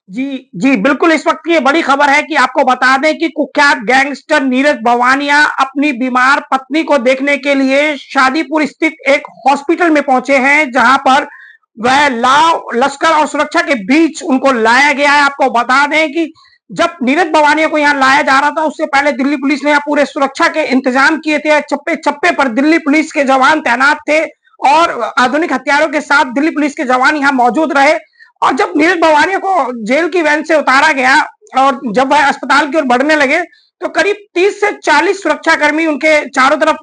जी, जी, बिल्कुल इस वक़्त की ये बड़ी खबर है कि आपको बता दें कि कुख्यात गैंगस्टर नीरज भवानिया अपनी बीमार पत्नी को देखने के लिए शादीपुर स्थित एक हॉस्पिटल में पहुंचे हैं, जहां पर वह लाव, लश्कर और सुरक्षा के बीच उनको लाया गया है। आपको बता दें कि जब नीरज भवानिया को यहाँ लाया जा रहा था, उससे पहले दिल्ली पुलिस ने यहाँ पूरे सुरक्षा के इंतजाम किए थे। चप्पे-चप्पे पर दिल्ली पुलिस के जवान तैनात थे और आधुनिक हथियारों के साथ दिल्ली पुलिस के जवान यहाँ मौजूद रहे। और जब नीरज भवानिया को जेल की वैन से उतारा गया और जब वह अस्पताल की ओर बढ़ने लगे, तो करीब 30 से 40 सुरक्षाकर्मी उनके चारों तरफ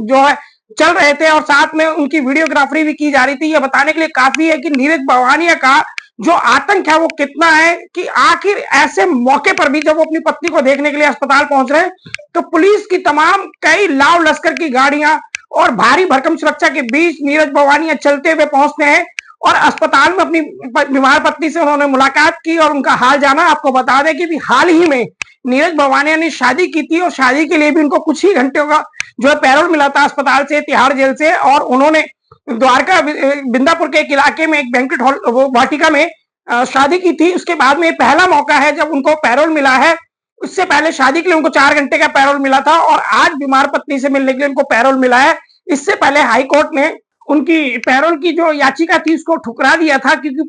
जो है चल रहे थे और साथ में उनकी वीडियोग्राफी भी की जा रही थी। ये बताने के लिए काफी है कि नीरज भवानिया का जो आतंक है वो कितना है कि आखिर ऐसे मौके पर भी जब वो अपनी पत्नी को देखने के लिए अस्पताल पहुंच रहे हैं, तो पुलिस की तमाम कई लाव लश्कर की गाड़ियां और भारी भरकम सुरक्षा के बीच नीरज भवानिया चलते हुए पहुंचते हैं और अस्पताल में अपनी बीमार पत्नी से उन्होंने मुलाकात की और उनका हाल जाना। आपको बता दें कि भी हाल ही में नीरज भवानिया ने शादी की थी और शादी के लिए भी उनको कुछ ही घंटों का जो है पैरोल मिला था अस्पताल से, तिहाड़ जेल से। और उन्होंने द्वारका बिंदापुर के एक इलाके में एक बैंक्वेट हॉल वाटिका में शादी की थी। उसके बाद में पहला मौका है जब उनको पैरोल मिला है। उससे पहले शादी के लिए उनको 4 घंटे का पैरोल मिला था और आज बीमार पत्नी से मिलने के लिए उनको पैरोल मिला है। इससे पहले हाईकोर्ट ने उनकी पैरोल की जो याचिका थी उसको ठुकरा दिया था, क्योंकि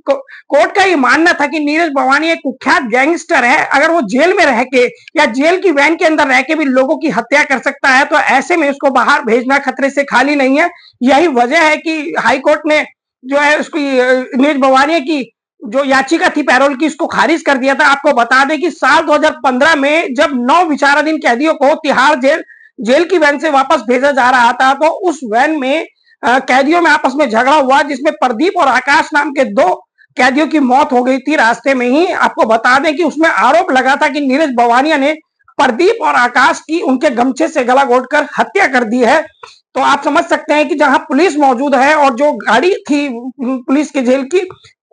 कोर्ट का ये मानना था कि नीरज भवानी एक कुख्यात गैंगस्टर है। अगर वो जेल में रह के या जेल की वैन के अंदर रह के भी लोगों की हत्या कर सकता है, तो ऐसे में उसको बाहर भेजना खतरे से खाली नहीं है। यही वजह है कि हाईकोर्ट ने जो है उसकी नीरज भवानी की जो याचिका थी पैरोल की, उसको खारिज कर दिया था। आपको बता दें कि साल 2015 में जब 9 विचाराधीन कैदियों को तिहाड़ जेल की वैन से वापस भेजा जा रहा था, तो उस वैन में कैदियों में आपस में झगड़ा हुआ, जिसमें प्रदीप और आकाश नाम के 2 कैदियों की मौत हो गई थी रास्ते में ही। आपको बता दें कि उसमें आरोप लगा था कि नीरज भवानिया ने प्रदीप और आकाश की उनके गमछे से गला घोंटकर हत्या कर दी है। तो आप समझ सकते हैं कि जहां पुलिस मौजूद है और जो गाड़ी थी पुलिस के जेल की,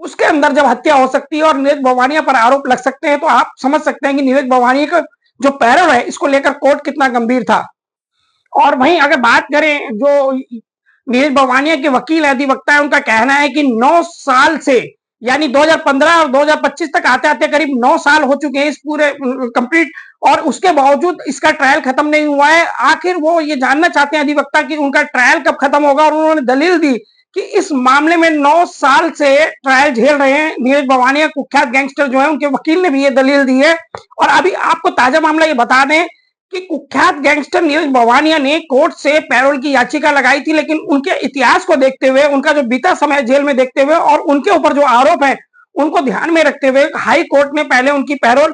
उसके अंदर जब हत्या हो सकती है और नीरज भवानिया पर आरोप लग सकते हैं, तो आप समझ सकते हैं कि नीरज भवानिया का जो पैरोल है इसको लेकर कोर्ट कितना गंभीर था। और वहीं अगर बात करें जो नीरज भवानिया के वकील अधिवक्ता है, उनका कहना है कि 9 साल से यानी 2015 और 2025 तक आते आते करीब 9 साल हो चुके हैं इस पूरे कंप्लीट, और उसके बावजूद इसका ट्रायल खत्म नहीं हुआ है। आखिर वो ये जानना चाहते हैं अधिवक्ता कि उनका ट्रायल कब खत्म होगा, और उन्होंने दलील दी कि इस मामले में 9 साल से ट्रायल झेल रहे हैं नीरज भवानिया कुख्यात गैंगस्टर जो है। उनके वकील ने भी ये दलील दी है। और अभी आपको ताजा मामला ये बता दें कि कुख्यात गैंगस्टर नीरज भवानिया ने कोर्ट से पैरोल की याचिका लगाई थी, लेकिन उनके इतिहास को देखते हुए, उनका जो बीता समय जेल में देखते हुए और उनके ऊपर जो आरोप है उनको ध्यान में रखते हुए हाई कोर्ट ने पहले उनकी पैरोल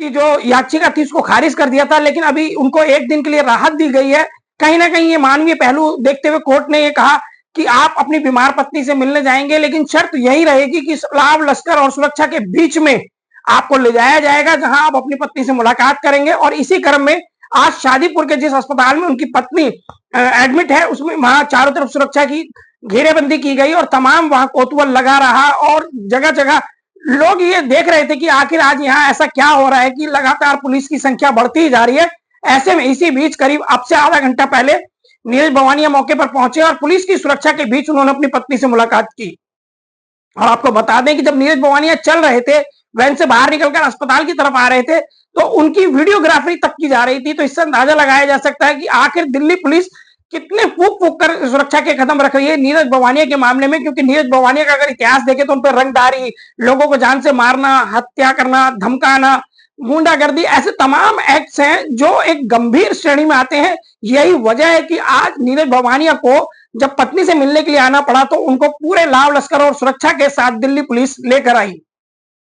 की जो याचिका थी उसको खारिज कर दिया था। लेकिन अभी उनको 1 दिन के लिए राहत दी गई है। कहीं ना कहीं ये मानवीय पहलू देखते हुए कोर्ट ने ये कहा कि आप अपनी बीमार पत्नी से मिलने जाएंगे, लेकिन शर्त यही रहेगी कि लाव लश्कर और सुरक्षा के बीच में आपको ले जाया जाएगा, जहां आप अपनी पत्नी से मुलाकात करेंगे। और इसी क्रम में आज शादीपुर के जिस अस्पताल में उनकी पत्नी एडमिट है, उसमें वहां चारों तरफ सुरक्षा की घेरेबंदी की गई और तमाम वहां कोतवाल लगा रहा और जगह जगह लोग ये देख रहे थे कि आखिर आज यहाँ ऐसा क्या हो रहा है कि लगातार पुलिस की संख्या बढ़ती ही जा रही है। ऐसे में इसी बीच करीब अब से आधा घंटा पहले नीरज भवानिया मौके पर पहुंचे और पुलिस की सुरक्षा के बीच उन्होंने अपनी पत्नी से मुलाकात की। और आपको बता दें कि जब नीरज भवानिया चल रहे थे, वैन से बाहर निकलकर अस्पताल की तरफ आ रहे थे, तो उनकी वीडियोग्राफी तक की जा रही थी। तो इससे अंदाजा लगाया जा सकता है कि आखिर दिल्ली पुलिस कितने फूक फूक कर सुरक्षा के कदम रख रही है नीरज भवानिया के मामले में। क्योंकि नीरज भवानिया का अगर इतिहास देखें तो उन पर रंगदारी, लोगों को जान से मारना, हत्या करना, धमकाना, गुंडागर्दी, ऐसे तमाम एक्ट्स हैं जो एक गंभीर श्रेणी में आते हैं। यही वजह है कि आज नीरज भवानिया को जब पत्नी से मिलने के लिए आना पड़ा, तो उनको पूरे लाव लश्कर और सुरक्षा के साथ दिल्ली पुलिस लेकर आई।